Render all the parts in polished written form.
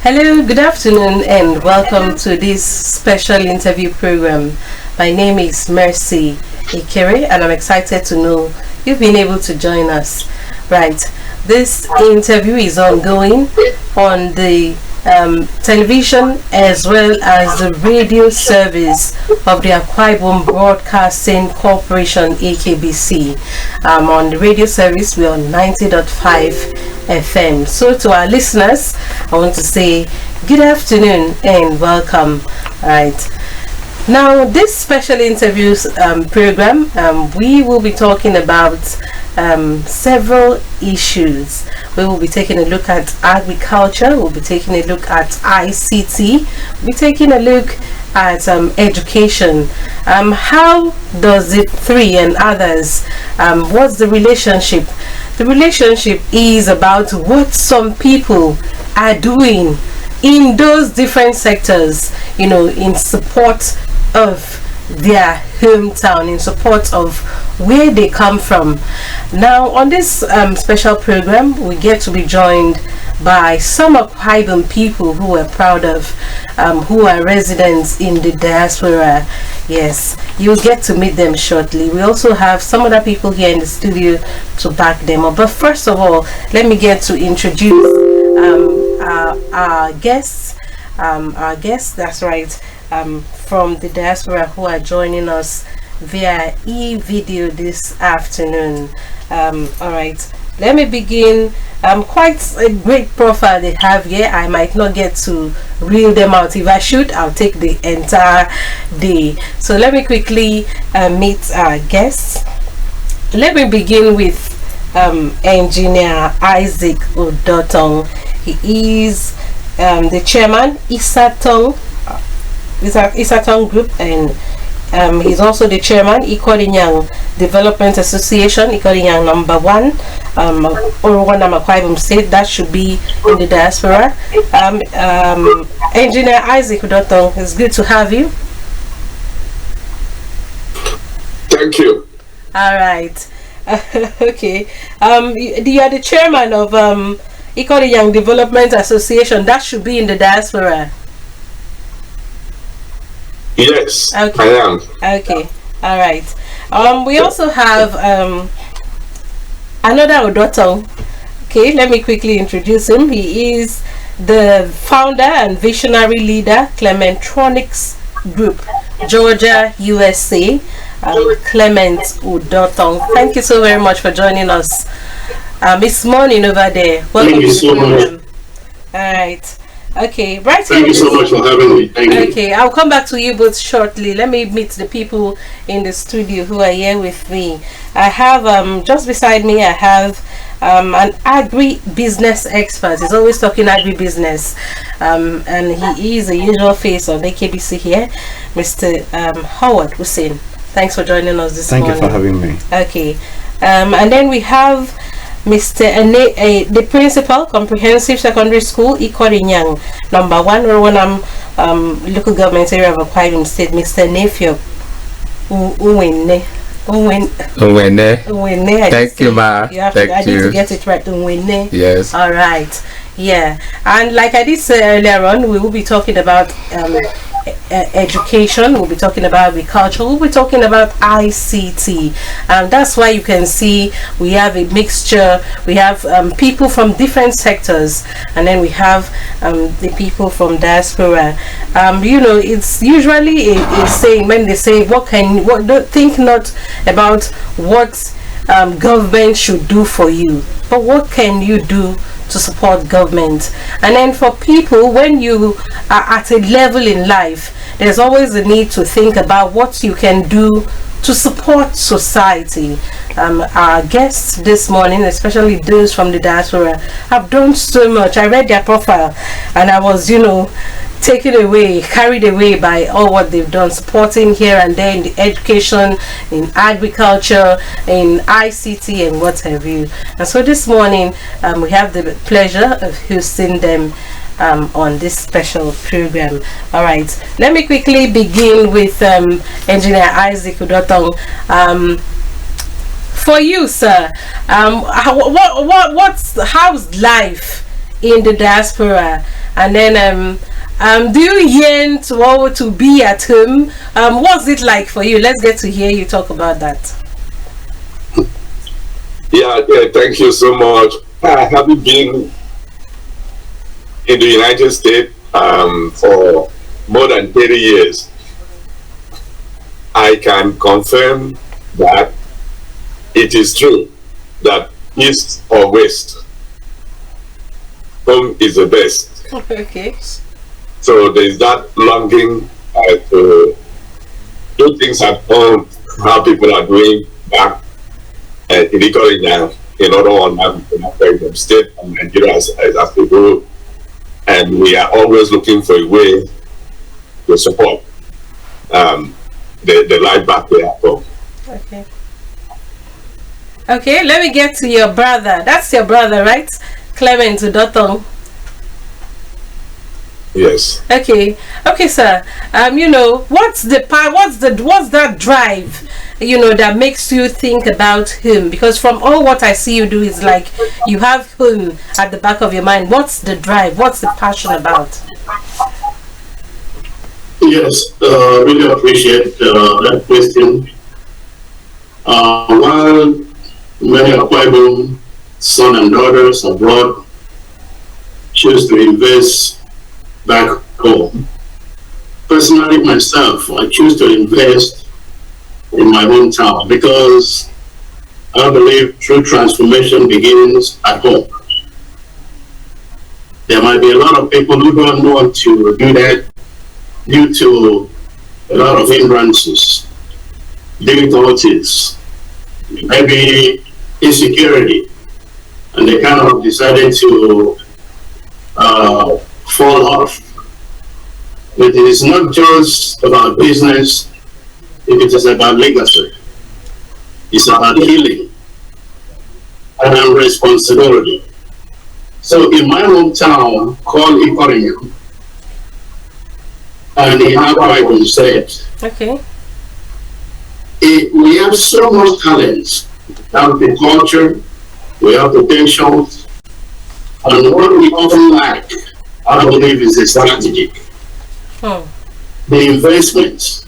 Hello, good afternoon, and welcome to this special interview program. My name is Mercy Ikere, and I'm excited to know you've been able to join us. Right, this interview is ongoing on the television as well as the radio service of the Akwa Ibom Broadcasting Corporation (AKBC). On the radio service, we're on 90.5 FM. So to our listeners, I want to say good afternoon and welcome. All right. Now, this special interviews program, we will be talking about several issues. We will be taking a look at agriculture, we'll be taking a look at ICT, we'll be taking a look at education. How does the three and others, what's the relationship? The relationship is about what some people are doing in those different sectors, you know, in support of their hometown, in support of where they come from. Now, on this special program, we get to be joined by some of Akwa Ibom people who we're proud of, who are residents in the diaspora. Yes, you'll get to meet them shortly. We also have some other people here in the studio to back them up. But first of all, let me get to introduce our guests. That's right, from the diaspora who are joining us via e-video this afternoon. All right, let me begin. Quite a great profile they have here. I might not get to reel them out. If I should, I'll take the entire day. So let me quickly meet our guests. Let me begin with Engineer Isaac Udotong. He is the chairman Isatong Group, and he's also the chairman Ikodinyang Development Association, Ikodinyang number 1, or one Akwa Ibom State. That should be in the diaspora. Engineer Isaac Udotong, it's good to have you. Thank you. All right. Okay. You are the chairman of Ikodinyang Development Association. That should be in the diaspora. Yes, okay. I am. Okay, all right. We also have another Udotong. Okay, let me quickly introduce him. He is the founder and visionary leader, Clementronics Group, Georgia, USA. Clement Udotong. Thank you so very much for joining us. It's morning over there. Welcome. Thank you so much. All right. Okay, right. Thank you so much for having me. Thank you. Okay, I'll come back to you both shortly. Let me meet the people in the studio who are here with me. I have just beside me, I have an agri-business expert. He's always talking agri-business, and he is the usual face of AKBC here, Mr. Howard Hussein. Thanks for joining us this morning. Thank you for having me. Okay, and then we have Mr. the principal, Comprehensive Secondary School, Ikodinyang, number 1, local government area of Akwa Ibom State, Mr. Nefio Uwene. Thank you, ma. I need to get it right. Uwene. Yes. All right. Yeah. And like I did say earlier on, we will be talking about education, we'll be talking about agriculture, we'll be talking about ICT, and that's why you can see we have a mixture. We have people from different sectors, and then we have the people from diaspora. You know, it's usually a saying when they say don't think not about what government should do for you, but what can you do to support government. And then for people, when you are at a level in life, there's always a need to think about what you can do to support society. Our guests this morning, especially those from the diaspora, have done so much. I read their profile and I was, you know, carried away by all what they've done, supporting here and there in the education, in agriculture, in ICT, and what have you. And so this morning, we have the pleasure of hosting them on this special program. All right, let me quickly begin with Engineer Isaac Udotong. For you, sir, how's life in the diaspora, and then do you yearn to be at home? What's it like for you? Let's get to hear you talk about that. Yeah, thank you so much. Having been in the United States for more than 30 years, I can confirm that it is true that east or west, home is the best. Okay. So there's that longing to do things at home, how people are doing back in Italy now, in other one, state and Nigeria as they go. And we are always looking for a way to support the life back there at home. Okay. Okay, let me get to your brother. That's your brother, right? Clement Udotong. Yes. Okay, sir. What's that drive, that makes you think about him? Because from all what I see you do is like you have him at the back of your mind. What's the drive? What's the passion about? Yes, really appreciate that question. While many Akwa Ibom sons and daughters abroad choose to invest back home, personally myself, I choose to invest in my hometown because I believe true transformation begins at home. There might be a lot of people who don't want to do that due to a lot of hindrances, difficulties, maybe insecurity, and they kind of decided to fall off. But it is not just about business, it is about legacy. It's about healing and responsibility. So in my hometown called Ikorinyo, and in Akwa Ibom State, Okay. We have so much talent. We have the culture, we have potential, and what we often lack, I believe, is the strategy. Oh. The investments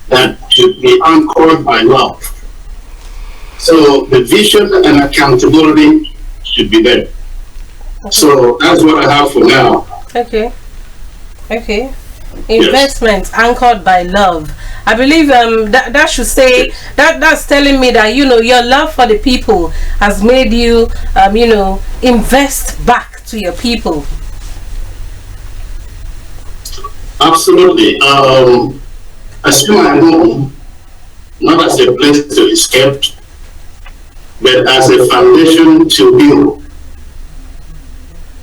that should be anchored by love. So the vision and accountability should be there. So that's what I have for now. Okay. Investment anchored by love. I believe that should say that's telling me that your love for the people has made you invest back to your people. Absolutely. I see my home not as a place to escape, but as a foundation to build.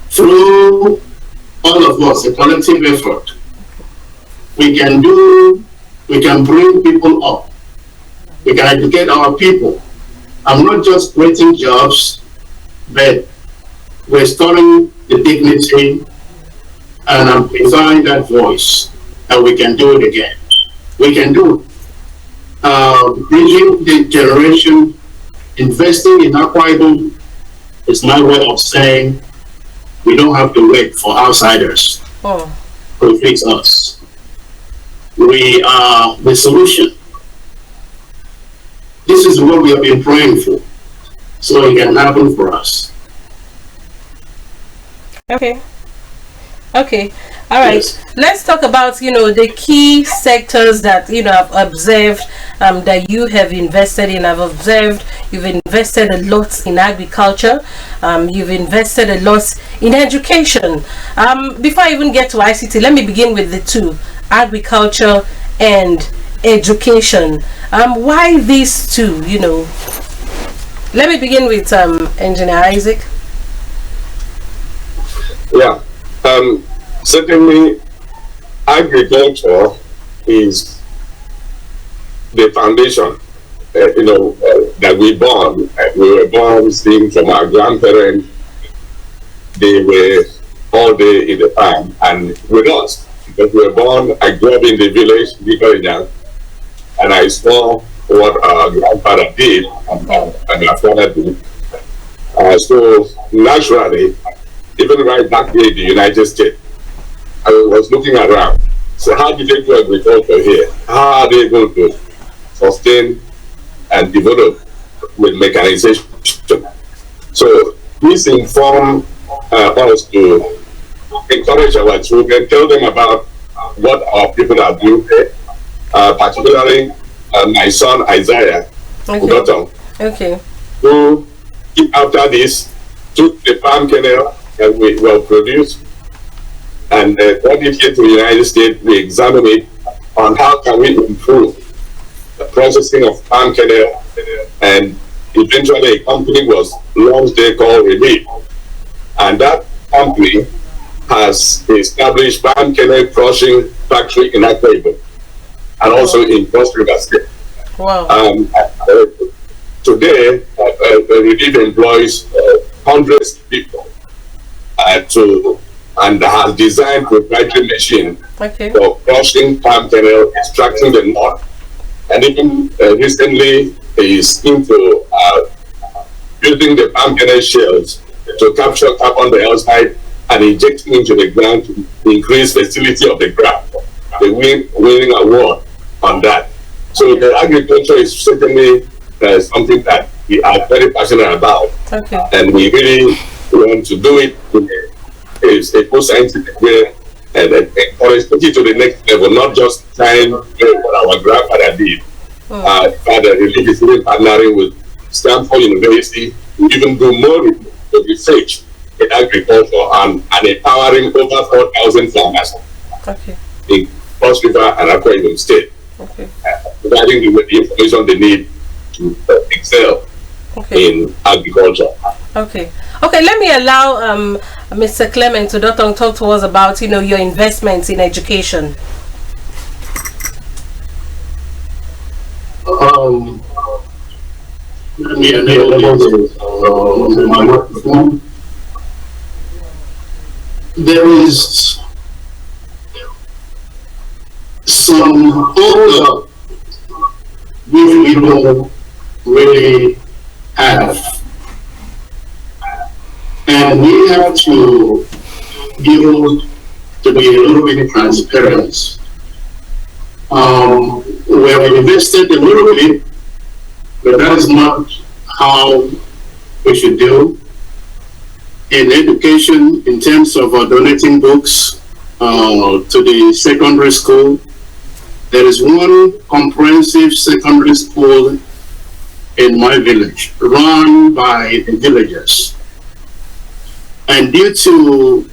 Through all of us, a collective effort, we can bring people up. We can educate our people. I'm not just creating jobs, but restoring the dignity and amplifying that voice, and we can do it again. We can do it. Bridging the generation, investing in Akwa Ibom is my way of saying we don't have to wait for outsiders to fix us. We are the solution. This is what we have been praying for, so it can happen for us. Okay. All right. Yes. Let's talk about the key sectors that I've observed that you have invested in. I've observed you've invested a lot in agriculture. You've invested a lot in education. Before I even get to ICT, let me begin with the two: agriculture and education. Why these two? Let me begin with Engineer Isaac. Yeah. Certainly, agriculture is the foundation. That we born. We were born seeing from our grandparents. They were all day in the farm, and with us, because we were born. I grew up in the village, and I saw what our grandfather did and our father did. So naturally, even right back here in the United States. I was looking around. So how did they do agriculture here? How are they going to sustain and develop with mechanization? So this informed us to encourage our children, tell them about what our people are doing here, particularly my son Isaiah, Okay. who after this took the palm kernel that we will produce and brought it here to the United States. We examined it on how can we improve the processing of palm kernel, and eventually a company was launched there called Relief, and that company has established palm kernel crushing factory in Akwa Ibom and also in Cross River State. Wow. Today, Relief employs hundreds of people and has designed proprietary machine for crushing palm kernel, extracting the nut, and even recently is into building the palm kernel shells to capture carbon dioxide and injecting into the ground to increase fertility of the ground. They winning award on that. So the agriculture is certainly something that we are very passionate about, and we really want to do it in a post-scientific way and encourage to get to the next level, not just trying what our grandfather did. Father Relief is even partnering with Stanford University to even do more research in agriculture and empowering over 4,000 farmers in Cross River and Akwa Ibom State, providing them with the information they need to excel in agriculture. Okay, let me allow Mr. Clement to talk to us about your investments in education. There is some order which we don't really have, and we have to be able to be a little bit transparent. We have invested a little bit, but that is not how we should do in education in terms of donating books to the secondary school. There is one comprehensive secondary school in my village run by the villagers, and due to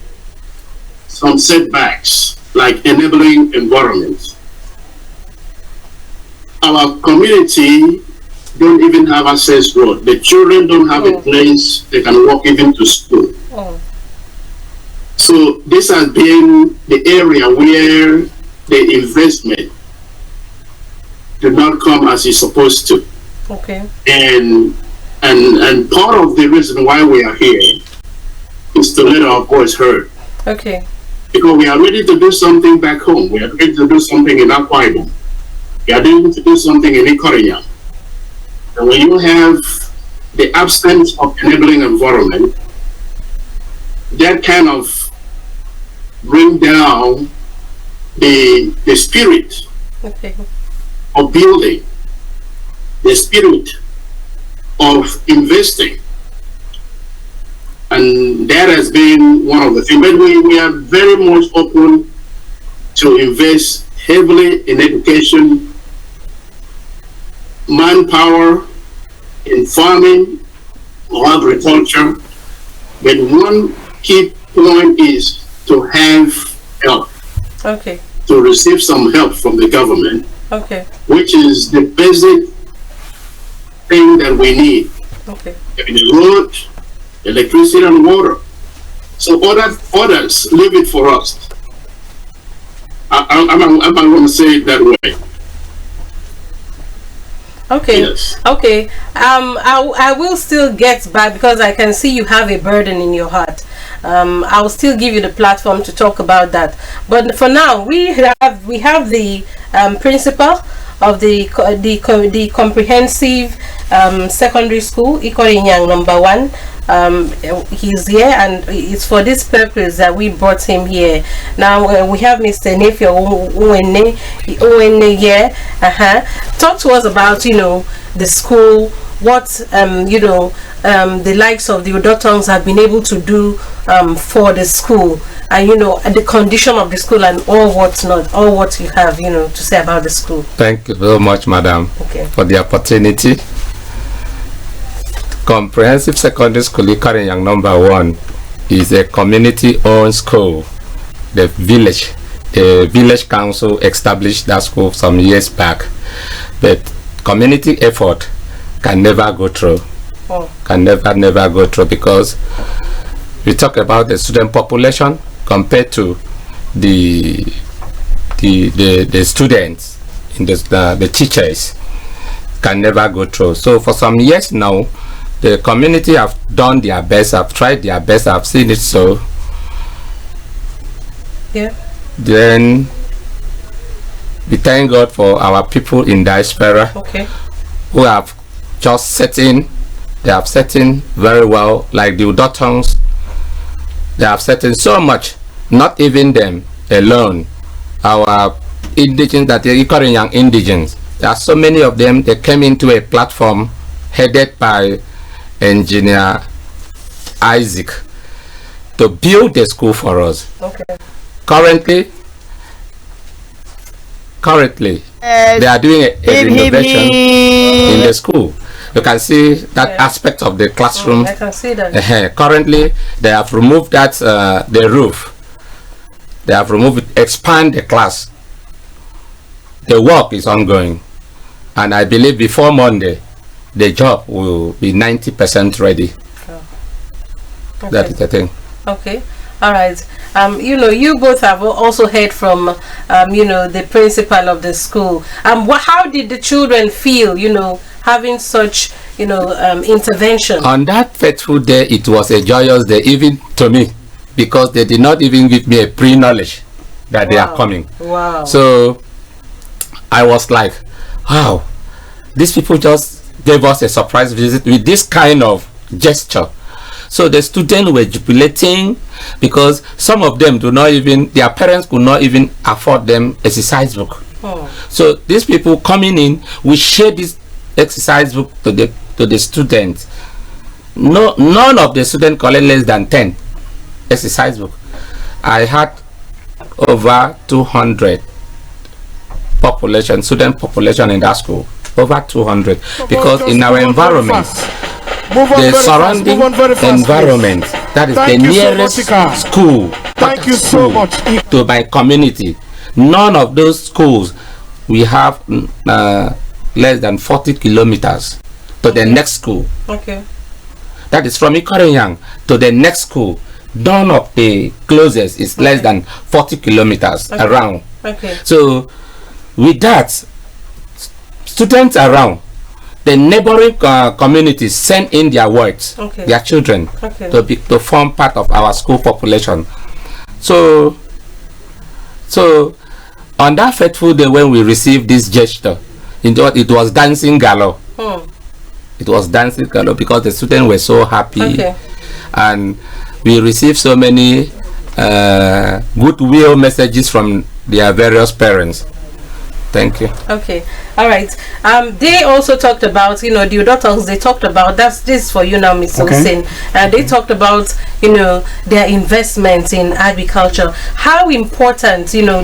some setbacks like enabling environment, our community don't even have access road. The children don't have a place they can walk even to school. So this has been the area where the investment did not come as it's supposed to. And part of the reason why we are here is to let our voice heard. Because we are ready to do something back home. We are ready to do something in Akwa Ibom. We are ready to do something in Ikoria. And when you have the absence of enabling environment, that kind of bring down the spirit of building, the spirit of investing. And that has been one of the things. But we are very much open to invest heavily in education, manpower, in farming or agriculture. But one key point is to have help, to receive some help from the government, which is the basic thing that we need. The road, electricity and water. So others leave it for us. I'm going to say it that way. I will still get back because I can see you have a burden in your heart. I will still give you the platform to talk about that. But for now, we have the principal of the comprehensive secondary school, Ikorinyang #1, he's here, and it's for this purpose that we brought him here. Now we have Mr. Nefio Uwene here. Talk to us about, you know, the school, what the likes of the Udotongs have been able to do for the school, and you know, the condition of the school, and all what you have, you know, to say about the school. Thank you very much, madam, for the opportunity. Comprehensive Secondary School Ikarenyang #1 is a community-owned school. The village council established that school some years back, but community effort can never go through. Can never go through, because we talk about the student population compared to the students in the teachers can never go through. So for some years now, the community have done their best, have tried their best, I've seen it so. Yeah. Then we thank God for our people in diaspora who have just set in. They have set in very well, like the Udotongs. They have set in so much, not even them alone. Our indigenous, that are Ikarenyang indigens, there are so many of them. They came into a platform headed by Engineer Isaac to build the school for us. Currently, they are doing a renovation in the school. You can see that aspect of the classroom. I can see that. Currently, they have removed that the roof. They have removed it, expand the class. The work is ongoing, and I believe before Monday, the job will be 90% ready. That is the thing. Okay. All right. You know, you both have also heard from, you know, the principal of the school. How did the children feel, you know, having such, you know, intervention? On that fateful day, it was a joyous day, even to me, because they did not even give me a pre-knowledge that they are coming. Wow. So I was like, wow, these people just gave us a surprise visit with this kind of gesture. So the students were jubilating, because some of them do not even, their parents could not even afford them exercise book. So these people coming in, we share this exercise book to the students. None of the students collect less than 10 exercise book. I had over 200 student population in that school, over 200, because in our environment, the surrounding environment, that is the nearest school to my community. None of those schools, we have less than 40 kilometers to the next school. That is from Ikarenyang to the next school. None of the closest is less than 40 kilometers around. So with that, students around the neighboring communities send in their works, their children, to form part of our school population. So on that fateful day when we received this gesture, it was dancing galore. It was dancing galore, because the students were so happy, and we received so many goodwill messages from their various parents. Thank you. Okay. All right. They also talked about, you know, the Udotongs, they talked about, this for you now, Mr. Hussein, and they talked about, you know, their investments in agriculture. How important, you know,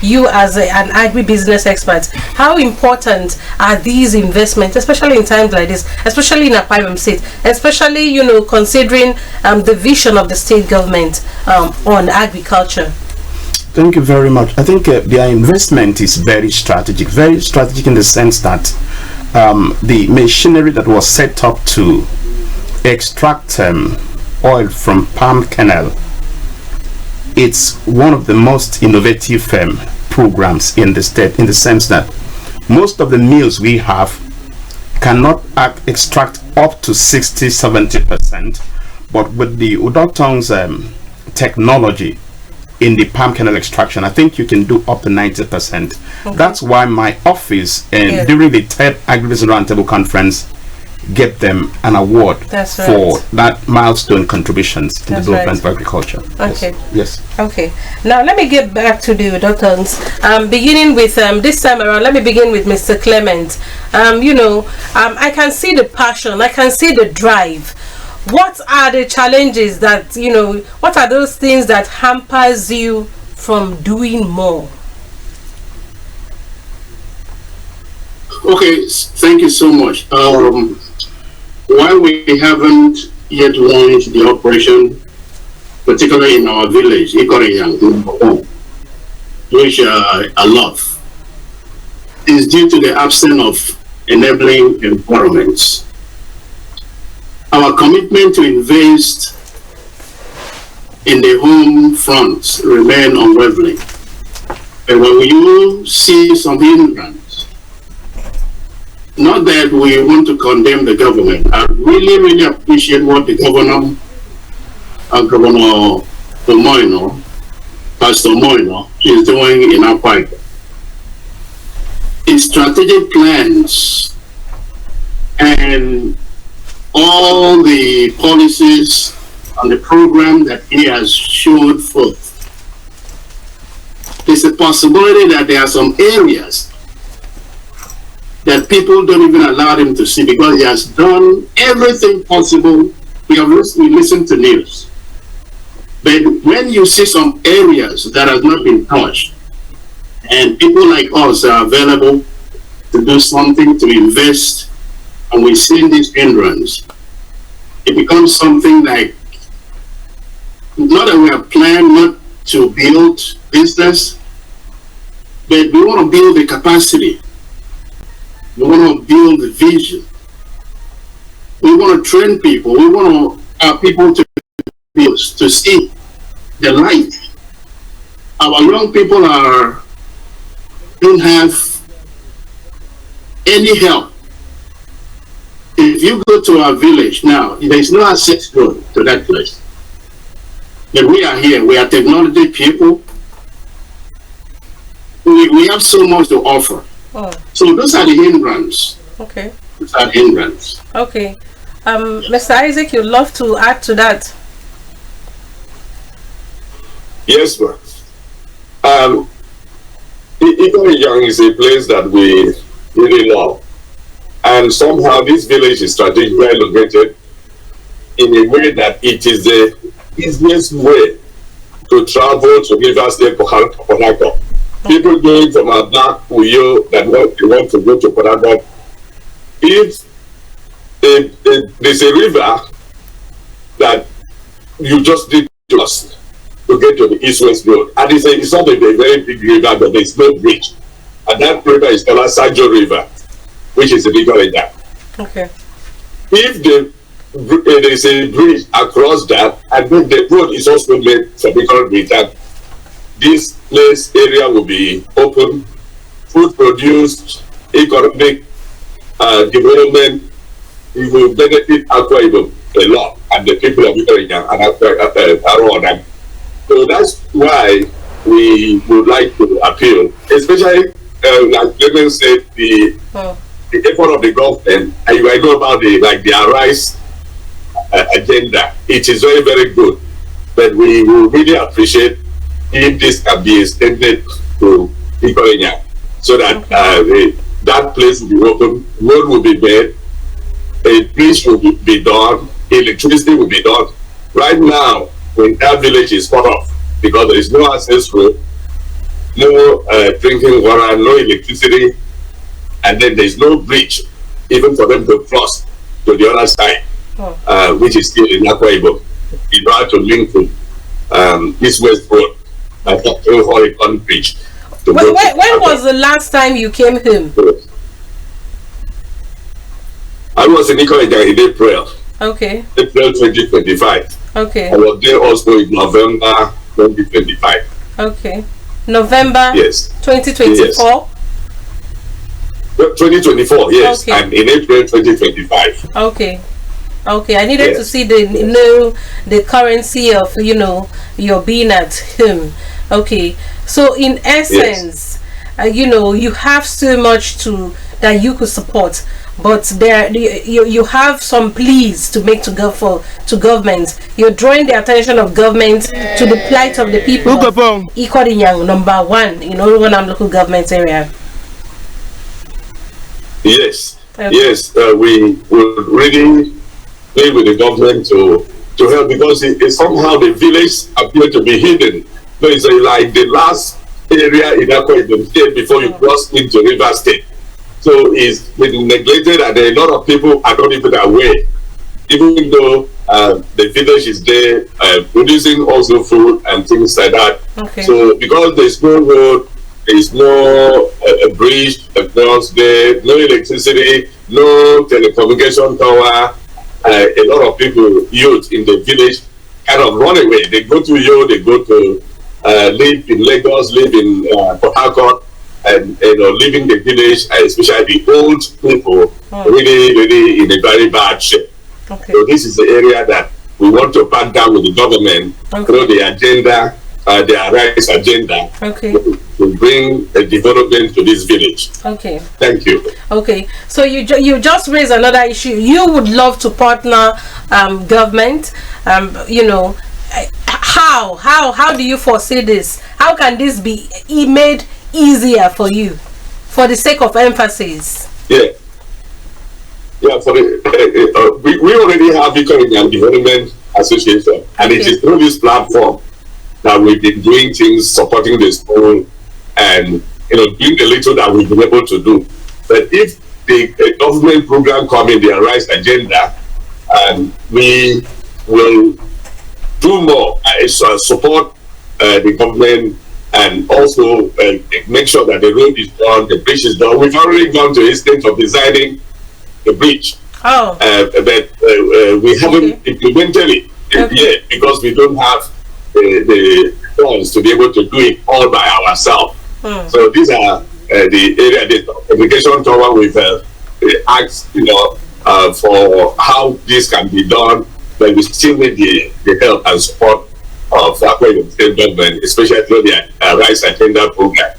you as an agribusiness expert, how important are these investments, especially in times like this, especially in Akwa Ibom State, especially, you know, considering the vision of the state government on agriculture? Thank you very much. I think their investment is very strategic in the sense that the machinery that was set up to extract oil from palm kernel, it's one of the most innovative programs in the state, in the sense that most of the mills we have cannot extract up to 60-70%, but with the Udotong's technology in the palm kernel extraction, I think you can do up to 90%. That's why my office, during the third Agribusiness Roundtable Conference get them an award That's right. for that milestone contributions in the That's development right. of agriculture. Okay. Yes. Okay. Now let me get back to the doctors. Beginning with this time around, let me begin with Mr. Clement. I can see the passion. I can see the drive. What are the challenges that what are those things that hampers you from doing more? Okay, thank you so much. While we haven't yet launched the operation, particularly in our village, Ikoryang, which I love, is due to the absence of enabling environments. Our commitment to invest in the home front remain unwavering. And when you see some hindrance, not that we want to condemn the government, I really, really appreciate what the governor, Governor Moino, Pastor Moino, is doing in our park. His strategic plans and all the policies and the program that he has showed forth. There's a possibility that there are some areas that people don't even allow him to see because he has done everything possible. We listened to news. But when you see some areas that have not been touched, and people like us are available to do something, to invest, and we see this hindrance, it becomes something like, not that we have planned not to build business, but we want to build the capacity. We want to build the vision. We want to train people. We want our people to see the light. Our young people don't have any help. If you go to our village now, there is no access road to that place. But we are here. We are technology people. We have so much to offer. Oh. So those are the hindrances. Okay. Those are the hindrances. Okay. Mr. Isaac, you'd love to add to that? Yes, ma'am. Ikoryang is a place that we really love. And somehow this village is strategically located in a way that it is the easiest way to travel to River State, Port Harcourt. People going from Aba, Uyo, that want to go to Port Harcourt. If there's a river that you just need to cross to get to the East-West Road, and it's not a very big river, but there's no bridge. And that river is called Sajo River, which is a bigger river. Okay. If there's a bridge across that, and then the road is also made for bigger river, this place area will be open, food produced, economic development. It will benefit Akwa Ibom a lot, and the people of Ikoryang and around them. So that's why we would like to appeal, especially like Clement said, the effort of the government. And I know about the Arise agenda. It is very, very good, but we will really appreciate if this can be extended to Ikoryang, so that that place will be open, road will be made, a bridge will be done, electricity will be done. Right now, when that village is cut off because there is no access road, no drinking water, no electricity, and then there is no bridge even for them to cross to the other side, which is still in Akwa Ibom, in order to link to East-West Road, like a Horizon bridge. When was the last time you came home? I was in Ikoryang in April. Okay. April 2025. Okay. I was there also in November 2025. Okay. November. Yes. 2024. 2024. Yes. Okay. And in April 2025. Okay. Okay. I needed to see the currency of your being at home. Okay. So in essence, you have so much that you could support. but there you have some pleas to make to government. You're drawing the attention of government to the plight of the people. Ikodinyang, number 1 in Olugonam local government area. Yes, okay. Yes, we would really play with the government to help, because it somehow the village appear to be hidden. So it's like the last area in Akwa Ibom State before you cross into River State. So it's been neglected, and a lot of people are not even aware, even though the village is there producing also food and things like that. Okay. So because there's no road, there's no a bridge across there, no electricity, no telecommunication tower, a lot of people, youth in the village, kind of run away. They go to they go to live in Lagos, live in Port Harcourt, and living the village, especially the old people, really in a very bad shape. Okay. So this is the area that we want to pat down with the government through the agenda, their rights agenda, to bring a development to this village. Okay. Thank you. Okay. So you just raised another issue. You would love to partner government. How do you foresee this? How can this be made easier for you, for the sake of emphasis? For the we already have Economic Development Association, and it is through this platform that we've been doing things, supporting the school, and doing the little that we've been able to do. But if the government program come in their rights agenda, we will do more, support the government, and also make sure that the road is done, the bridge is done. We've already gone to the extent of designing the bridge, but we haven't implemented it yet, because we don't have the funds to be able to do it all by ourselves. So these are the area, the application tower with asked, for how this can be done, but we still need the help and support of the Akwa Ibom State government, especially through the rights agenda program,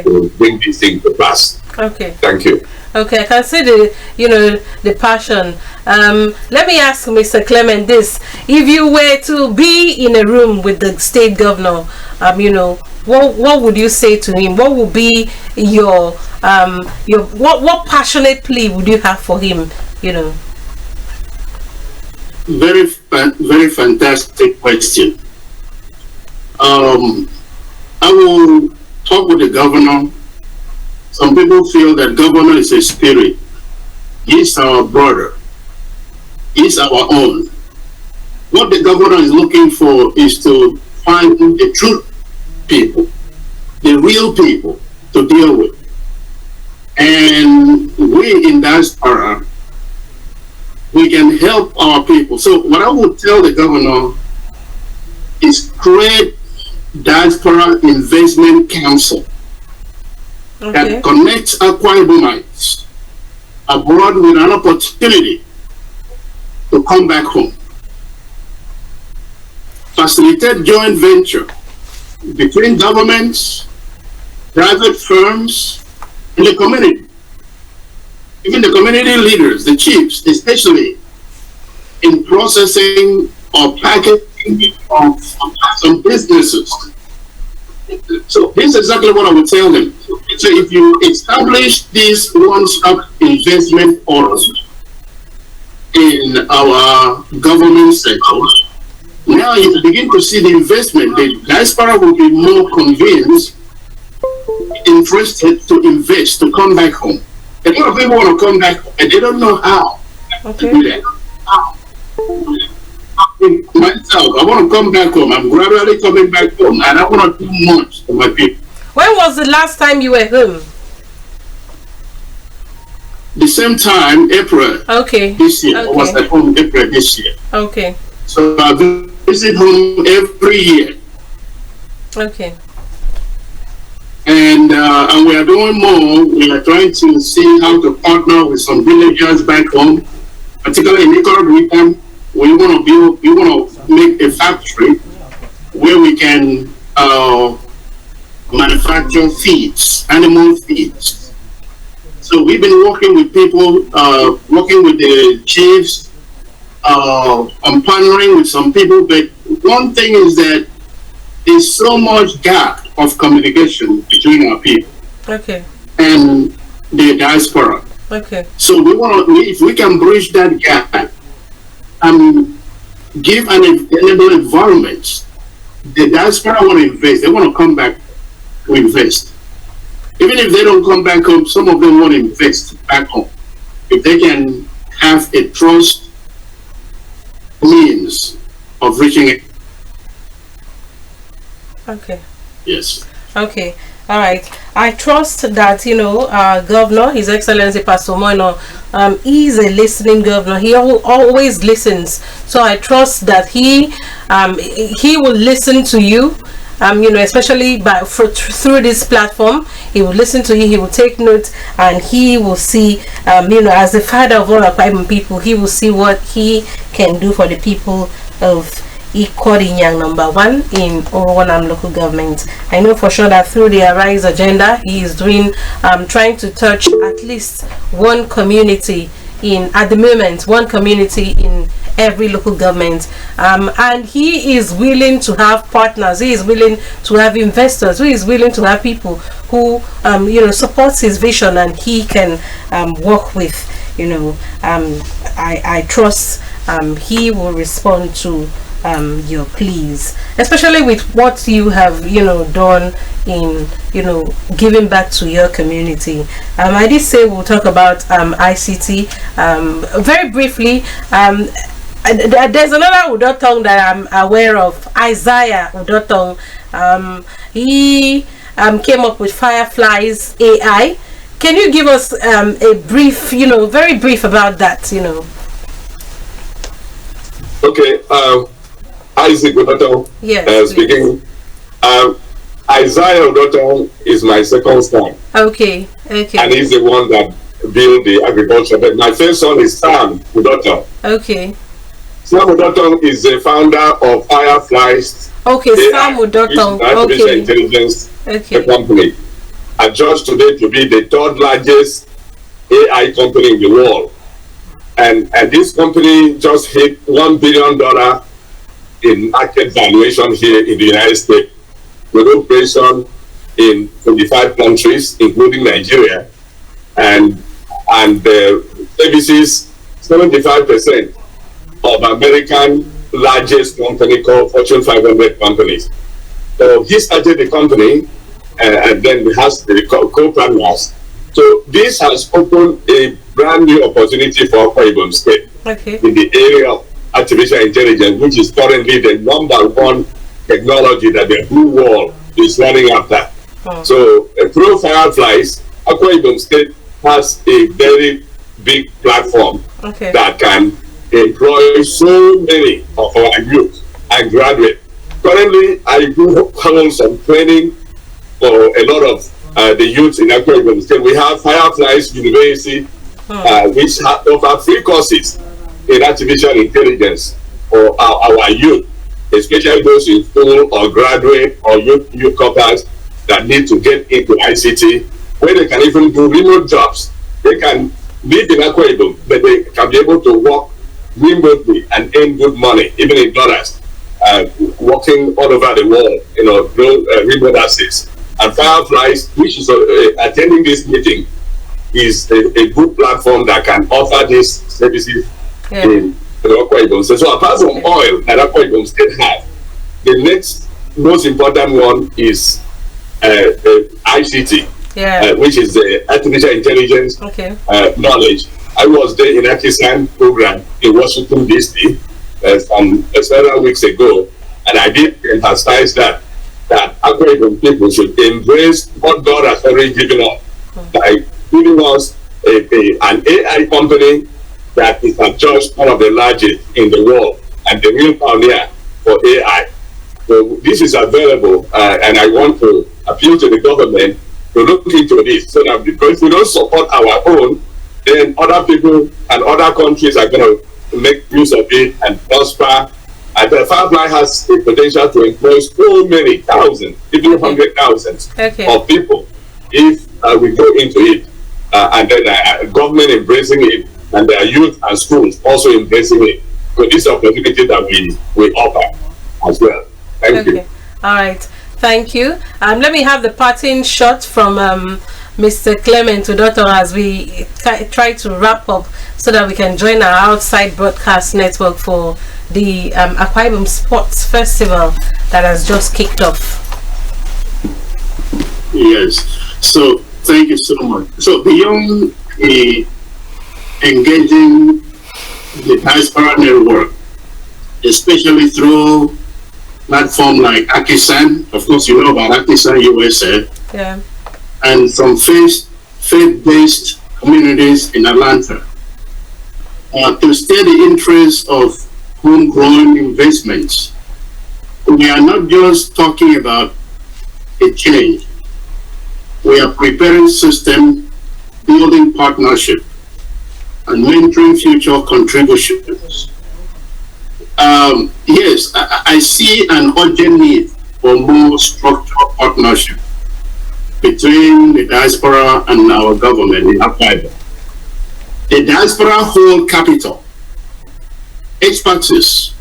to bring this thing to pass. Okay. Thank you. Okay, I can see the passion. Let me ask Mr. Clement this: if you were to be in a room with the state governor, what would you say to him? What would be your what passionate plea would you have for him? Very fantastic question. I will talk with the governor. Some people feel that governor is a spirit. He's our brother. He's our own. What the governor is looking for is to find the true people, the real people to deal with. And we in diaspora, we can help our people. So what I would tell the governor is create Diaspora Investment Council that connects Akwa Ibomites abroad with an opportunity to come back home. Facilitate joint venture between governments, private firms, and the community. Even the community leaders, the chiefs, especially in processing or packaging of some businesses. So this is exactly what I would tell them. So if you establish this one-stop investment forum in our government sector, now you begin to see the investment. The diaspora will be more convinced, interested to invest, to come back home. A lot of people want to come back, and they don't know how to do that. Myself, I want to come back home. I'm gradually coming back home, and I want to do much for my people. When was the last time you were home? The same time, April. This year. I was at home April this year. So I visit home every year. And we are doing more. We are trying to see how to partner with some villagers back home, particularly in Nicaragua. We want to make a factory where we can manufacture feeds, animal feeds. So we've been working with people, working with the chiefs, on partnering with some people. But one thing is that there's so much gap of communication between our people. Okay. And the diaspora. Okay. So if we can bridge that gap and give an enable environment, the diaspora want to invest. They want to come back to invest. Even if they don't come back home, some of them want to invest back home. If they can have a trust means of reaching it. Okay. Yes. Okay. All right. I trust that, you know, Governor, His Excellency Pastor Moino, is a listening governor. He always listens. So I trust that he will listen to you. You know, especially through this platform, he will listen to you. He will take notes, and he will see, you know, as the father of all Akwa people, he will see what he can do for the people of Ikorinyang #1 in Orowanam local government. I know for sure that through the Arise agenda, he is doing, trying to touch at least one community at the moment, one community in every local government, and he is willing to have partners. He is willing to have investors. He is willing to have people who, you know, supports his vision, and he can work with. You know, I trust he will respond to your pleas, especially with what you have, you know, done in, you know, giving back to your community. I did say we'll talk about ICT very briefly. There's another Udotong that I'm aware of, Isaiah Udotong. He came up with Fireflies AI. Can you give us a brief, you know, very brief about that, you know? Okay. Isaac Udotong, yes, speaking. Isaiah Udotong is my second son. Okay. Okay. And he's the one that built the agriculture. But my first son is Sam Udotong. Okay. Sam Udotong is the founder of Fireflies. Okay, Sam Udotong. Artificial Okay. intelligence company. Adjudged today to be the third largest AI company in the world. And this company just hit $1 billion in market valuation here in the United States, with operation in 25 countries, including Nigeria, and services 75% of American largest company called Fortune 500 companies. So he started the company, and then has the co-partners. So this has opened a brand new opportunity for Akwa Ibom State in the area of artificial intelligence, which is currently the #1 technology that the whole world is running after. So through Fireflies, Akwa Ibom State has a very big platform that can employ so many of our youth and graduates. Currently, I do hold some training for a lot of the youth in Akwa Ibom State. We have Fireflies University, which offer free courses in artificial intelligence for our youth, especially those in school or graduate or youth corpers that need to get into ICT, where they can even do remote jobs. They can live in Akwa Ibom, but they can be able to work remotely and earn good money, even in dollars, working all over the world, you know, remote assets. And Fireflies, which is attending this meeting, is a good platform that can offer these services in Akwa Ibom State. So apart from oil that Akwa Ibom State has, the next most important one is ICT, which is the artificial intelligence knowledge. I was there in Akisan program in Washington, D.C. Several weeks ago, and I did emphasize that Akwa Ibom people should embrace what God has already given us by giving us an AI company that is just one of the largest in the world and the real pioneer for AI. So this is available, and I want to appeal to the government to look into this, so that because we don't support our own, then other people and other countries are going to make use of it and prosper. And the Firefly has the potential to employ so many thousands, even hundred thousands of people if we go into it. and then government embracing it, and their youth and schools also embracing it. So this is an opportunity that we offer as well. Thank you. All right. Thank you. Let me have the parting shot from Mr. Clement Udoto as we try to wrap up so that we can join our outside broadcast network for the Akwa Ibom Sports Festival that has just kicked off. Yes. So thank you so much. So beyond engaging the diaspora network, especially through platform like AKBC, of course you know about AKBC USA, yeah, and some faith-based communities in Atlanta, to stir the interest of homegrown investments. We are not just talking about a change. We are preparing system, building partnership, and mentoring future contributions. Yes, I see an urgent need for more structural partnership between the diaspora and our government in Akwa Ibom. The diaspora hold capital, expertise,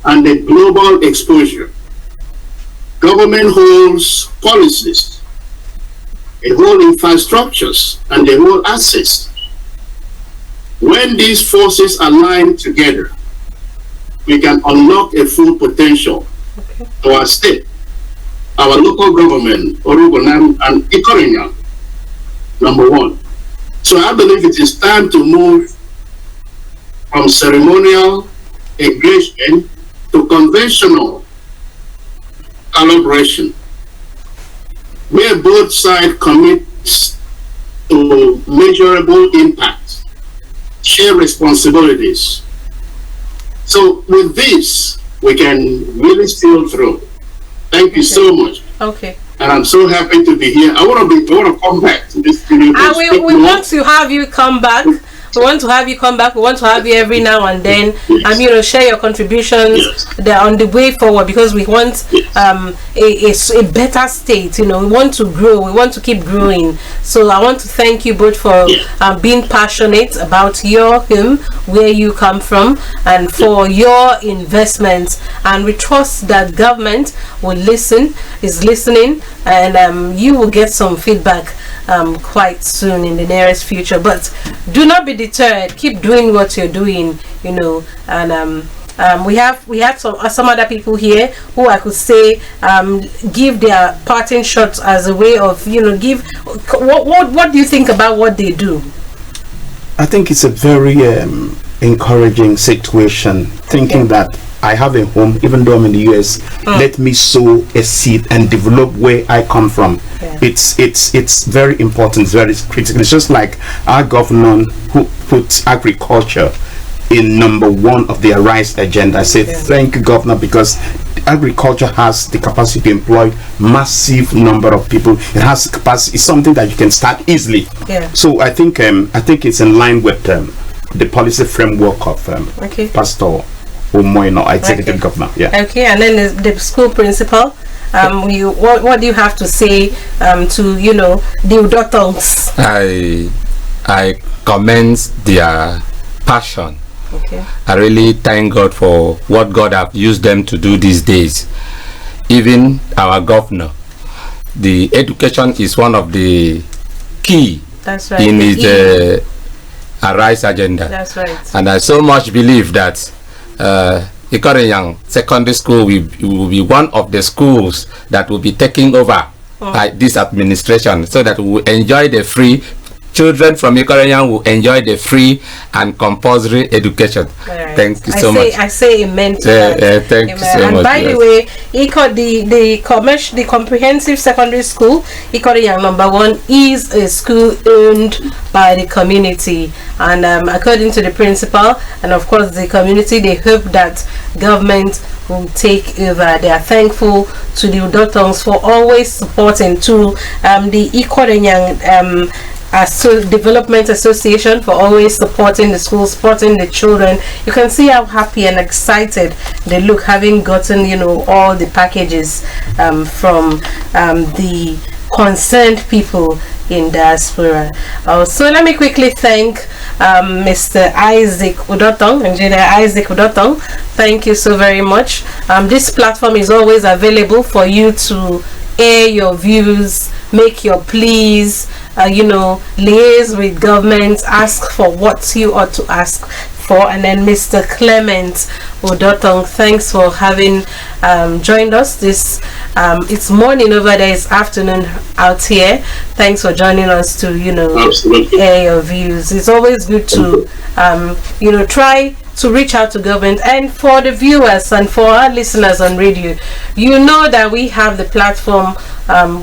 and the global exposure. Government holds policies, they hold infrastructures, and they hold assets. When these forces align together, we can unlock a full potential to our state, our local government, Orogonam and Ikorinam, number one. So I believe it is time to move from ceremonial engagement to conventional collaboration, where both sides commit to measurable impact, share responsibilities. So with this, we can really sail through. Thank you so much. Okay. And I'm so happy to be here. I want to come back to this video. We want to have you come back. We want to have you come back. We want to have you every now and then, and share your contributions. They're on the way forward because we want a better state. We want to grow. We want to keep growing. So I want to thank you both for being passionate about your home, where you come from, and for your investments. And we trust that government will is listening, and you will get some feedback quite soon in the nearest future. But do not be deterred. Keep doing what you're doing, and we have some other people here who I could say give their parting shots as a way of give what do you think about what they do? I think it's a very encouraging situation, thinking that I have a home, even though I'm in the US. Let me sow a seed and develop where I come from. It's very important, very critical. It's just like our governor who puts agriculture in number one of their RISE agenda. I say thank you, governor, because agriculture has the capacity to employ massive number of people. It has capacity. It's something that you can start easily. So I think it's in line with the policy framework of Pastor Umoino, executive governor. Okay, and then the school principal. What do you have to say to the Udotongs? I commend their passion. I really thank God for what God have used them to do these days. Even our governor, the education is one of the key in his Arise agenda. That's right. And I so much believe that Ikorenyang Secondary School will be one of the schools that will be taking over by this administration, so that we will enjoy the free. Children from Ikorenyang will enjoy the free and compulsory education. Right. Thank you so much. I say amen to that. Thank you so much. And by the way, the comprehensive secondary school, Ikorenyang #1, is a school owned by the community. And according to the principal and of course the community, they hope that government will take over. They are thankful to the Udotongs for always supporting, to the Ikorenyang Development Association for always supporting the school, supporting the children. You can see how happy and excited they look, having gotten all the packages from the concerned people in diaspora. So let me quickly thank Mr. Isaac Udotong, Engineer Isaac Udotong. Thank you so very much. This platform is always available for you to air your views, make your pleas, liaise with government, ask for what you ought to ask for. And then Mr. Clement Udotong, thanks for having joined us. It's morning over there, it's afternoon out here. Thanks for joining us to air your views. It's always good to try to reach out to government. And for the viewers and for our listeners on radio, you know that we have the platform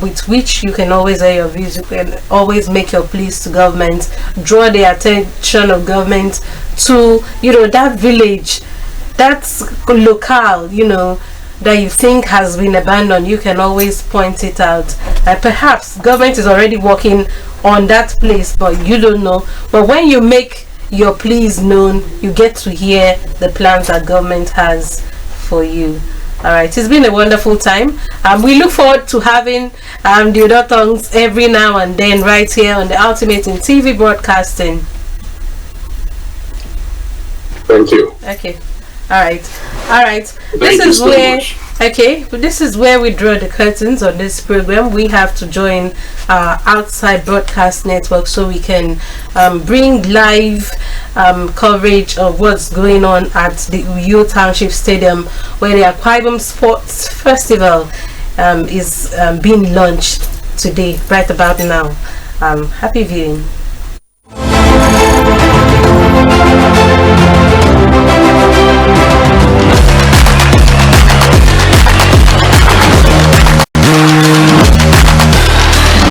with which you can always air your views. You can always make your pleas to government, draw the attention of government to that village, that's locale, that you think has been abandoned. You can always point it out. Perhaps government is already working on that place, but you don't know. But when you make your pleas known, you get to hear the plans that government has for you. All right, it's been a wonderful time. We look forward to having the Udotongs every now and then right here on the Ultimate in TV Broadcasting. Thank you. Okay. All right. This is where we draw the curtains on this program. We have to join outside broadcast network so we can bring live coverage of what's going on at the Uyo Township Stadium, where the Akwa Ibom Sports Festival is being launched today, right about now. Happy viewing.